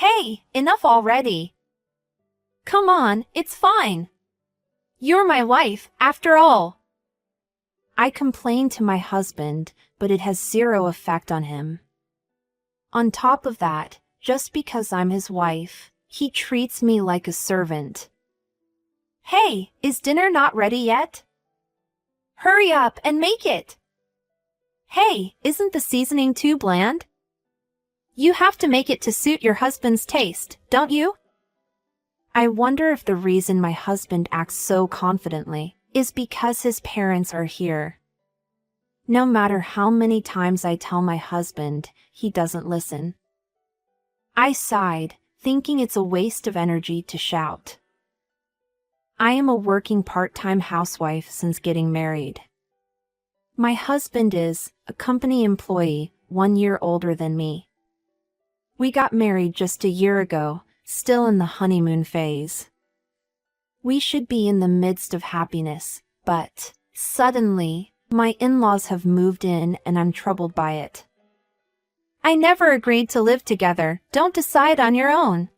Hey, enough already. Come on, it's fine. You're my wife, after all. I complain to my husband, but it has zero effect on him. On top of that, just because I'm his wife, he treats me like a servant. Hey, is dinner not ready yet? Hurry up and make it. Hey, isn't the seasoning too bland? You have to make it to suit your husband's taste, don't you? I wonder if the reason my husband acts so confidently is because his parents are here. No matter how many times I tell my husband, he doesn't listen. I sighed, thinking it's a waste of energy to shout. I am a working part-time housewife since getting married. My husband is a company employee, 1 year older than me. We got married just a year ago, still in the honeymoon phase. We should be in the midst of happiness, but suddenly, my in-laws have moved in and I'm troubled by it. I never agreed to live together, don't decide on your own.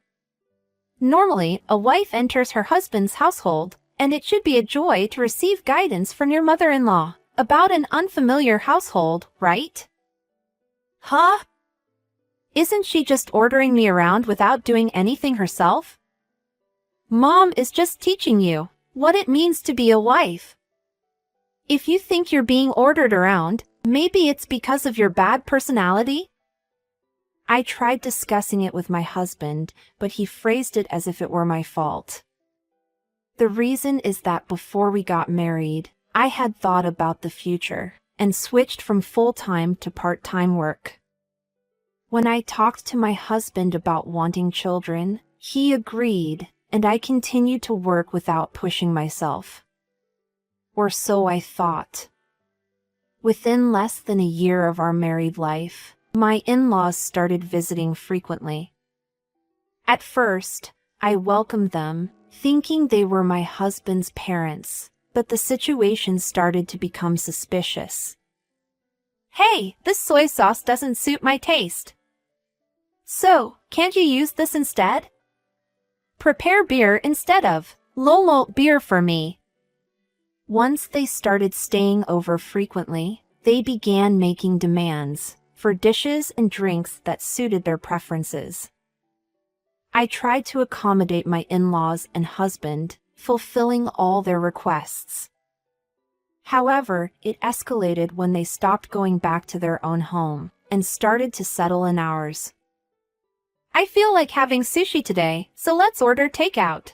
Normally, a wife enters her husband's household, and it should be a joy to receive guidance from your mother-in-law about an unfamiliar household, right? Huh? Isn't she just ordering me around without doing anything herself? Mom is just teaching you what it means to be a wife. If you think you're being ordered around, maybe it's because of your bad personality? I tried discussing it with my husband, but he phrased it as if it were my fault. The reason is that before we got married, I had thought about the future and switched from full-time to part-time work. When I talked to my husband about wanting children, he agreed, and I continued to work without pushing myself. Or so I thought. Within less than a year of our married life, my in-laws started visiting frequently. At first, I welcomed them, thinking they were my husband's parents, but the situation started to become suspicious. Hey, this soy sauce doesn't suit my taste. So, can't you use this instead? Prepare beer instead of low-malt beer for me. Once they started staying over frequently, they began making demands for dishes and drinks that suited their preferences. I tried to accommodate my in-laws and husband, fulfilling all their requests. However, it escalated when they stopped going back to their own home and started to settle in ours. I feel like having sushi today, so let's order takeout.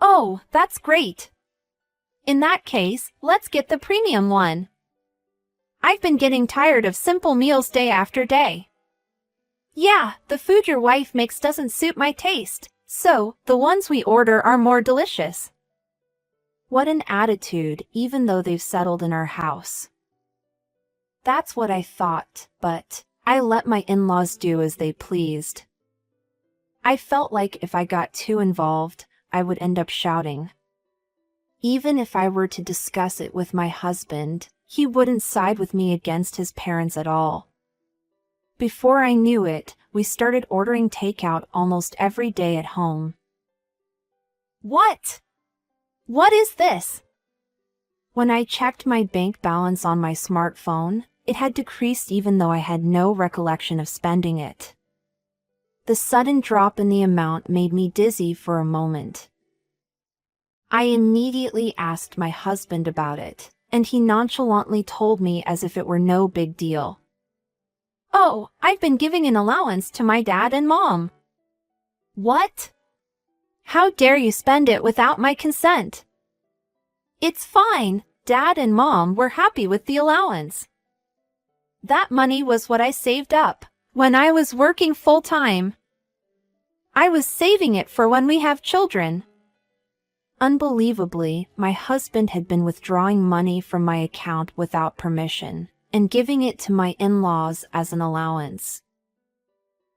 Oh, that's great. In that case, let's get the premium one. I've been getting tired of simple meals day after day. Yeah, the food your wife makes doesn't suit my taste, so the ones we order are more delicious. What an attitude, even though they've settled in our house. That's what I thought, but I let my in-laws do as they pleased. I felt like if I got too involved, I would end up shouting. Even if I were to discuss it with my husband, he wouldn't side with me against his parents at all. Before I knew it, we started ordering takeout almost every day at home. What? What is this? When I checked my bank balance on my smartphone, it had decreased even though I had no recollection of spending it. The sudden drop in the amount made me dizzy for a moment. I immediately asked my husband about it, and he nonchalantly told me as if it were no big deal. Oh, I've been giving an allowance to my dad and mom. What? How dare you spend it without my consent? It's fine, Dad and Mom were happy with the allowance. That money was what I saved up when I was working full-time. I was saving it for when we have children. Unbelievably, my husband had been withdrawing money from my account without permission and giving it to my in-laws as an allowance.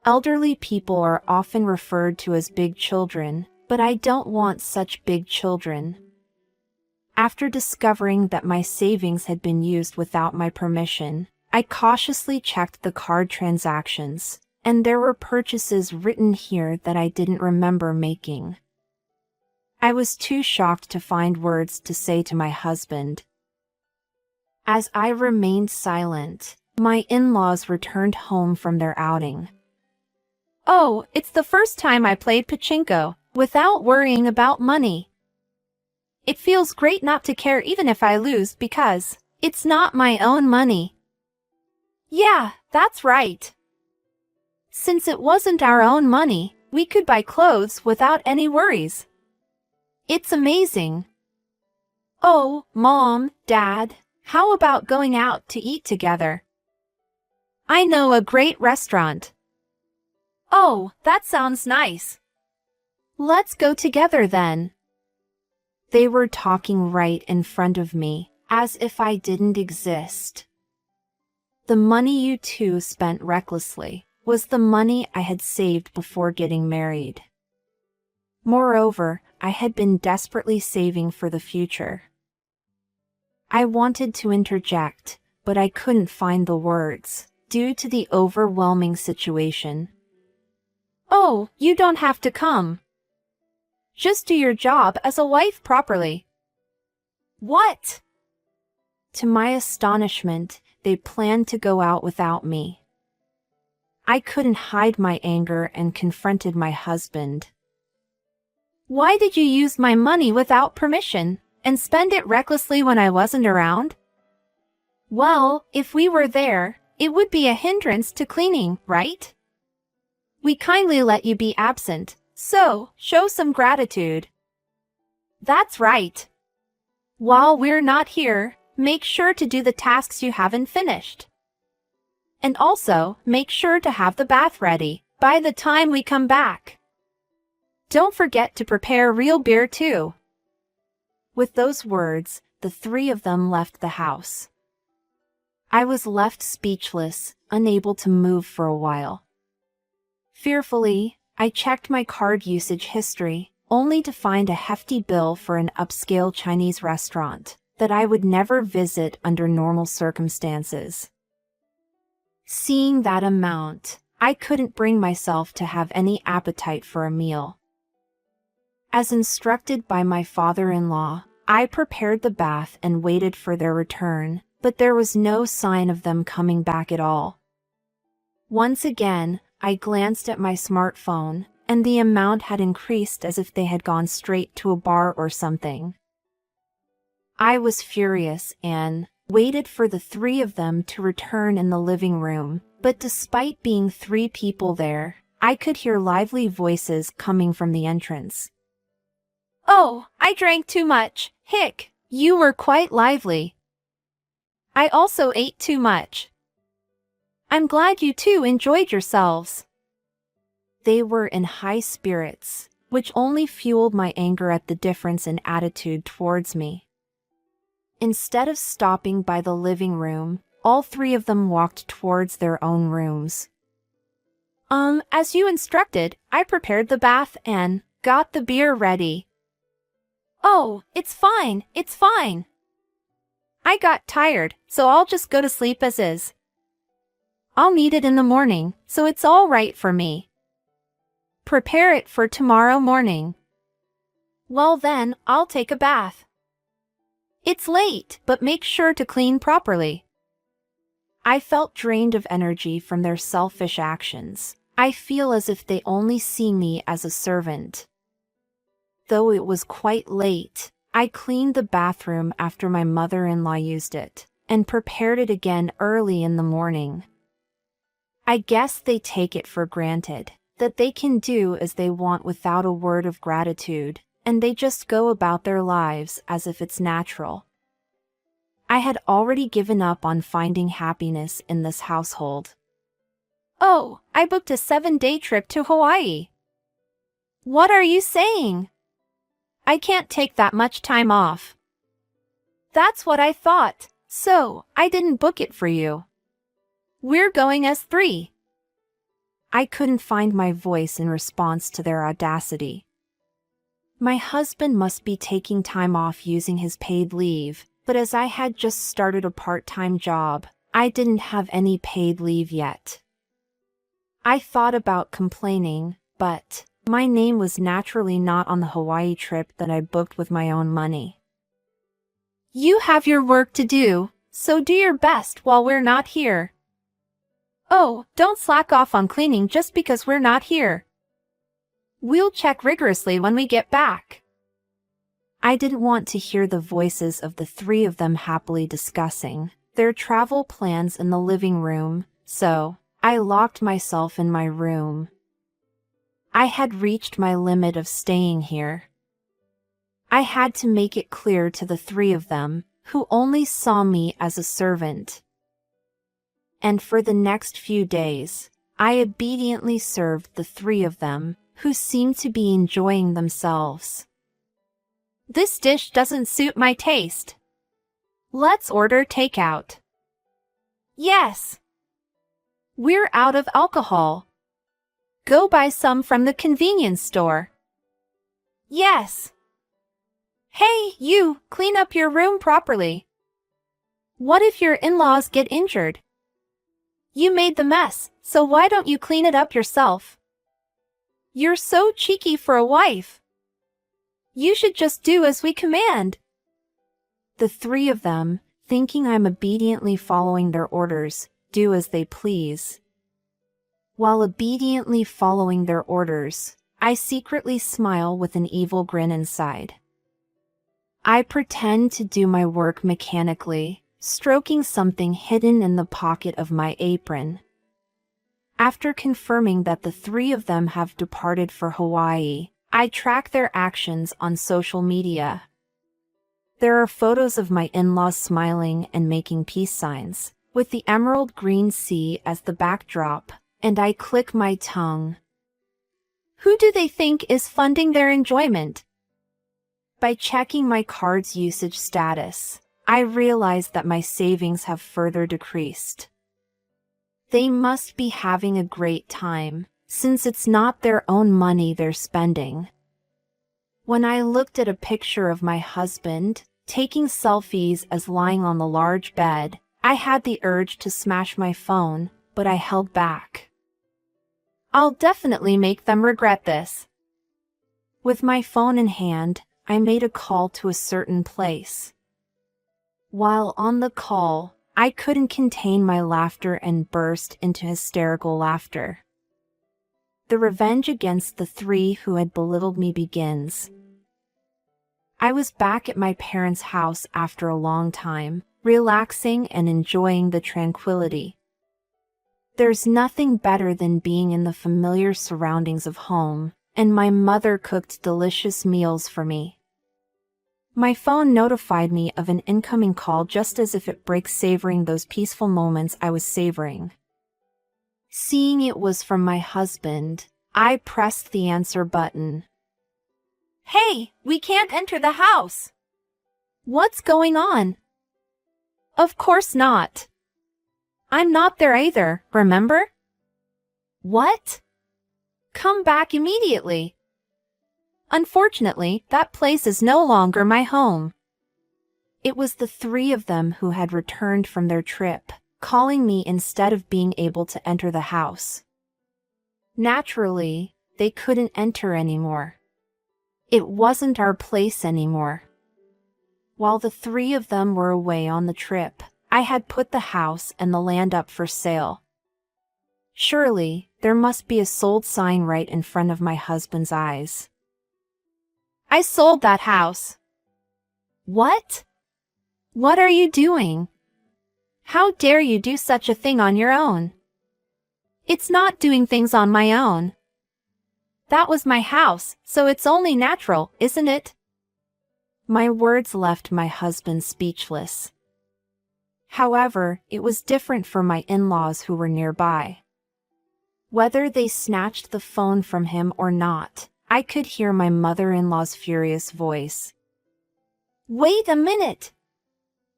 Elderly people are often referred to as big children, but I don't want such big children. After discovering that my savings had been used without my permission, I cautiously checked the card transactions, and there were purchases written here that I didn't remember making. I was too shocked to find words to say to my husband. As I remained silent, my in-laws returned home from their outing. Oh, it's the first time I played pachinko without worrying about money. It feels great not to care even if I lose because it's not my own money. Yeah, that's right. Since it wasn't our own money, we could buy clothes without any worries. It's amazing. Oh, Mom, Dad, how about going out to eat together? I know a great restaurant. Oh, that sounds nice. Let's go together then. They were talking right in front of me, as if I didn't exist. The money you two spent recklessly was the money I had saved before getting married. Moreover, I had been desperately saving for the future. I wanted to interject, but I couldn't find the words, due to the overwhelming situation. Oh, you don't have to come. Just do your job as a wife properly. What? To my astonishment, they planned to go out without me. I couldn't hide my anger and confronted my husband. Why did you use my money without permission and spend it recklessly when I wasn't around? Well, if we were there, it would be a hindrance to cleaning, right? We kindly let you be absent, so show some gratitude. That's right. While we're not here, make sure to do the tasks you haven't finished. And also, make sure to have the bath ready by the time we come back. Don't forget to prepare real beer too. With those words, the three of them left the house. I was left speechless, unable to move for a while. Fearfully, I checked my card usage history, only to find a hefty bill for an upscale Chinese restaurant that I would never visit under normal circumstances. Seeing that amount, I couldn't bring myself to have any appetite for a meal. As instructed by my father-in-law, I prepared the bath and waited for their return, but there was no sign of them coming back at all. Once again, I glanced at my smartphone, and the amount had increased as if they had gone straight to a bar or something. I was furious and waited for the three of them to return in the living room, but despite being 3 people there, I could hear lively voices coming from the entrance. Oh, I drank too much. Hick, you were quite lively. I also ate too much. I'm glad you two enjoyed yourselves. They were in high spirits, which only fueled my anger at the difference in attitude towards me. Instead of stopping by the living room, all 3 of them walked towards their own rooms. As you instructed, I prepared the bath and got the beer ready. Oh, it's fine, it's fine. I got tired, so I'll just go to sleep as is. I'll need it in the morning, so it's all right for me. Prepare it for tomorrow morning. Well then, I'll take a bath. It's late, but make sure to clean properly. I felt drained of energy from their selfish actions. I feel as if they only see me as a servant. Though it was quite late, I cleaned the bathroom after my mother-in-law used it, and prepared it again early in the morning. I guess they take it for granted that they can do as they want without a word of gratitude, and they just go about their lives as if it's natural. I had already given up on finding happiness in this household. Oh, I booked a 7-day trip to Hawaii. What are you saying? I can't take that much time off. That's what I thought, so I didn't book it for you. We're going as 3. I couldn't find my voice in response to their audacity. My husband must be taking time off using his paid leave, but as I had just started a part-time job, I didn't have any paid leave yet. I thought about complaining, but my name was naturally not on the Hawaii trip that I booked with my own money. You have your work to do, so do your best while we're not here. Oh, don't slack off on cleaning just because we're not here. We'll check rigorously when we get back. I didn't want to hear the voices of the three of them happily discussing their travel plans in the living room, so I locked myself in my room. I had reached my limit of staying here. I had to make it clear to the three of them, who only saw me as a servant. And for the next few days, I obediently served the three of them, who seemed to be enjoying themselves. This dish doesn't suit my taste. Let's order takeout. Yes. We're out of alcohol. Go buy some from the convenience store. Yes. Hey, you, clean up your room properly. What if your in-laws get injured? You made the mess, so why don't you clean it up yourself? You're so cheeky for a wife. You should just do as we command. The three of them, thinking I'm obediently following their orders, do as they please. While obediently following their orders, I secretly smile with an evil grin inside. I pretend to do my work mechanically, stroking something hidden in the pocket of my apron. After confirming that the three of them have departed for Hawaii, I track their actions on social media. There are photos of my in-laws smiling and making peace signs, with the emerald green sea as the backdrop, and I click my tongue. Who do they think is funding their enjoyment? By checking my card's usage status, I realize that my savings have further decreased. They must be having a great time, since it's not their own money they're spending. When I looked at a picture of my husband, taking selfies as lying on the large bed, I had the urge to smash my phone, but I held back. I'll definitely make them regret this. With my phone in hand, I made a call to a certain place. While on the call, I couldn't contain my laughter and burst into hysterical laughter. The revenge against the three who had belittled me begins. I was back at my parents' house after a long time, relaxing and enjoying the tranquility. There's nothing better than being in the familiar surroundings of home, and my mother cooked delicious meals for me. My phone notified me of an incoming call just as if it breaks savoring those peaceful moments I was savoring. Seeing it was from my husband, I pressed the answer button. Hey, we can't enter the house. What's going on? Of course not. I'm not there either, remember? What? Come back immediately. Unfortunately, that place is no longer my home. It was the three of them who had returned from their trip, calling me instead of being able to enter the house. Naturally, they couldn't enter anymore. It wasn't our place anymore. While the three of them were away on the trip, I had put the house and the land up for sale. Surely, there must be a sold sign right in front of my husband's eyes. I sold that house. What? What are you doing? How dare you do such a thing on your own? It's not doing things on my own. That was my house, so it's only natural, isn't it? My words left my husband speechless. However, it was different for my in-laws who were nearby. Whether they snatched the phone from him or not, I could hear my mother-in-law's furious voice. Wait a minute!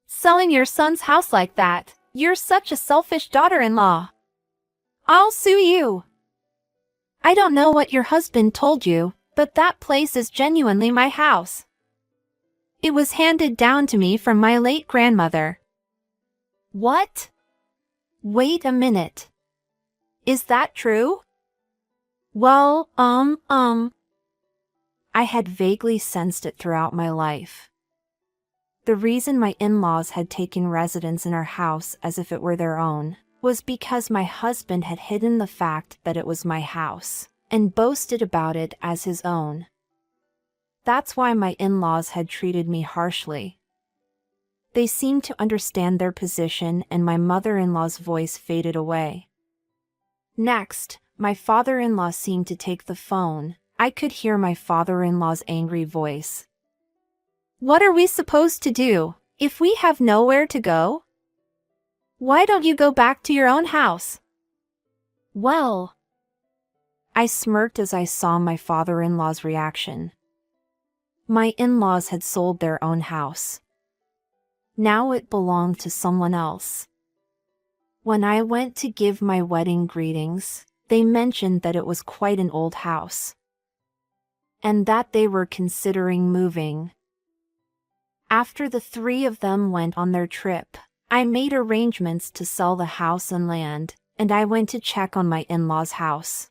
Selling your son's house like that, you're such a selfish daughter-in-law. I'll sue you. I don't know what your husband told you, but that place is genuinely my house. It was handed down to me from my late grandmother. What? Wait a minute. Is that true? Well, I had vaguely sensed it throughout my life. The reason my in-laws had taken residence in our house as if it were their own was because my husband had hidden the fact that it was my house and boasted about it as his own. That's why my in-laws had treated me harshly. They seemed to understand their position, and my mother-in-law's voice faded away. Next, my father-in-law seemed to take the phone. I could hear my father-in-law's angry voice. What are we supposed to do if we have nowhere to go? Why don't you go back to your own house? Well, I smirked as I saw my father-in-law's reaction. My in-laws had sold their own house. Now it belonged to someone else. When I went to give my wedding greetings, they mentioned that it was quite an old house, and that they were considering moving. After the three of them went on their trip, I made arrangements to sell the house and land, and I went to check on my in-laws' house.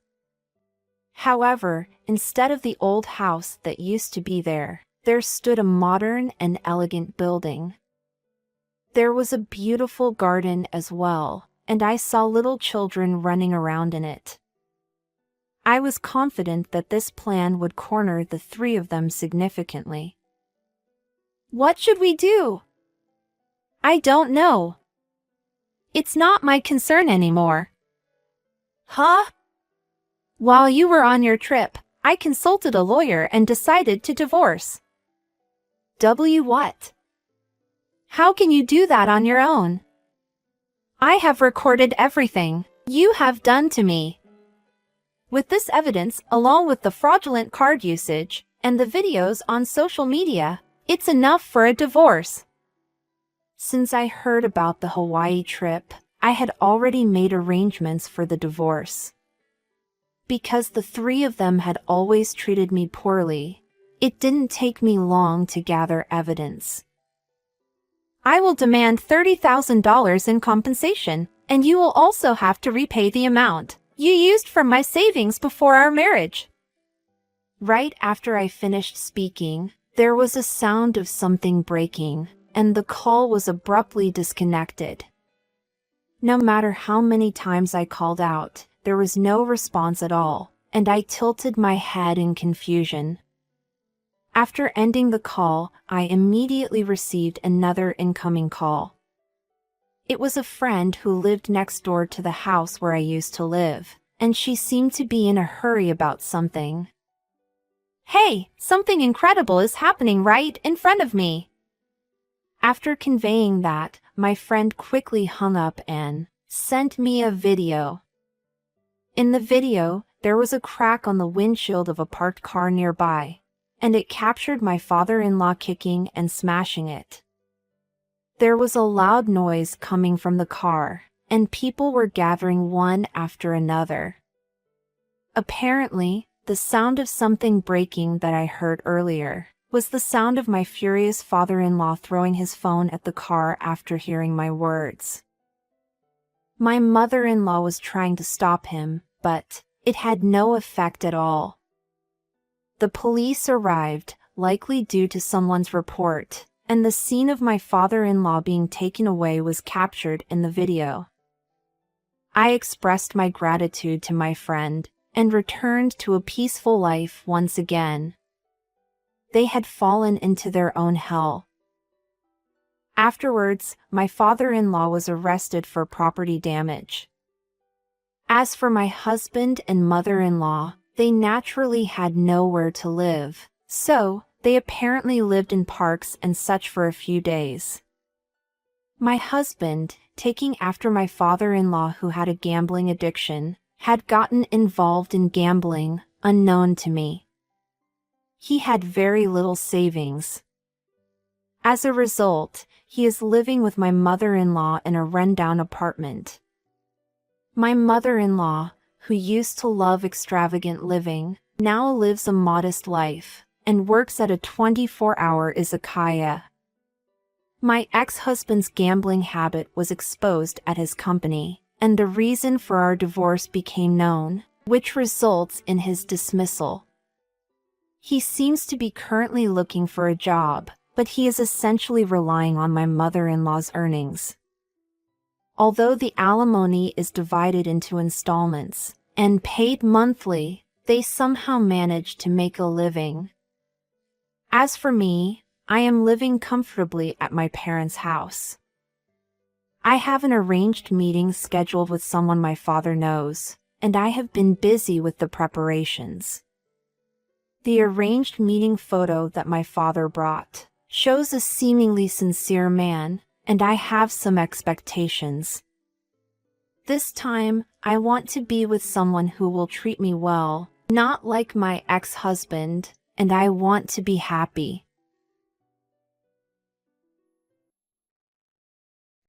However, instead of the old house that used to be there stood a modern and elegant building. There was a beautiful garden as well, and I saw little children running around in it. I was confident that this plan would corner the three of them significantly. What should we do? I don't know. It's not my concern anymore. Huh? While you were on your trip, I consulted a lawyer and decided to divorce. What? How can you do that on your own? I have recorded everything you have done to me. With this evidence, along with the fraudulent card usage and the videos on social media, it's enough for a divorce. Since I heard about the Hawaii trip, I had already made arrangements for the divorce. Because the three of them had always treated me poorly, it didn't take me long to gather evidence. I will demand $30,000 in compensation, and you will also have to repay the amount you used from my savings before our marriage. Right after I finished speaking, there was a sound of something breaking, and the call was abruptly disconnected. No matter how many times I called out, there was no response at all, and I tilted my head in confusion. After ending the call, I immediately received another incoming call. It was a friend who lived next door to the house where I used to live, and she seemed to be in a hurry about something. Hey, something incredible is happening right in front of me. After conveying that, my friend quickly hung up and sent me a video. In the video, there was a crack on the windshield of a parked car nearby, and it captured my father-in-law kicking and smashing it. There was a loud noise coming from the car, and people were gathering one after another. Apparently, the sound of something breaking that I heard earlier was the sound of my furious father-in-law throwing his phone at the car after hearing my words. My mother-in-law was trying to stop him, but it had no effect at all. The police arrived, likely due to someone's report, and the scene of my father-in-law being taken away was captured in the video. I expressed my gratitude to my friend and returned to a peaceful life once again. They had fallen into their own hell. Afterwards, my father-in-law was arrested for property damage. As for my husband and mother-in-law, they naturally had nowhere to live, so they apparently lived in parks and such for a few days. My husband, taking after my father-in-law who had a gambling addiction, had gotten involved in gambling, unknown to me. He had very little savings. As a result, he is living with my mother-in-law in a rundown apartment. My mother-in-law, who used to love extravagant living, now lives a modest life and works at a 24-hour izakaya. My ex-husband's gambling habit was exposed at his company, and the reason for our divorce became known, which results in his dismissal. He seems to be currently looking for a job, but he is essentially relying on my mother-in-law's earnings. Although the alimony is divided into installments and paid monthly, they somehow manage to make a living. As for me, I am living comfortably at my parents' house. I have an arranged meeting scheduled with someone my father knows, and I have been busy with the preparations. The arranged meeting photo that my father brought shows a seemingly sincere man, and I have some expectations. This time, I want to be with someone who will treat me well, not like my ex-husband, and I want to be happy.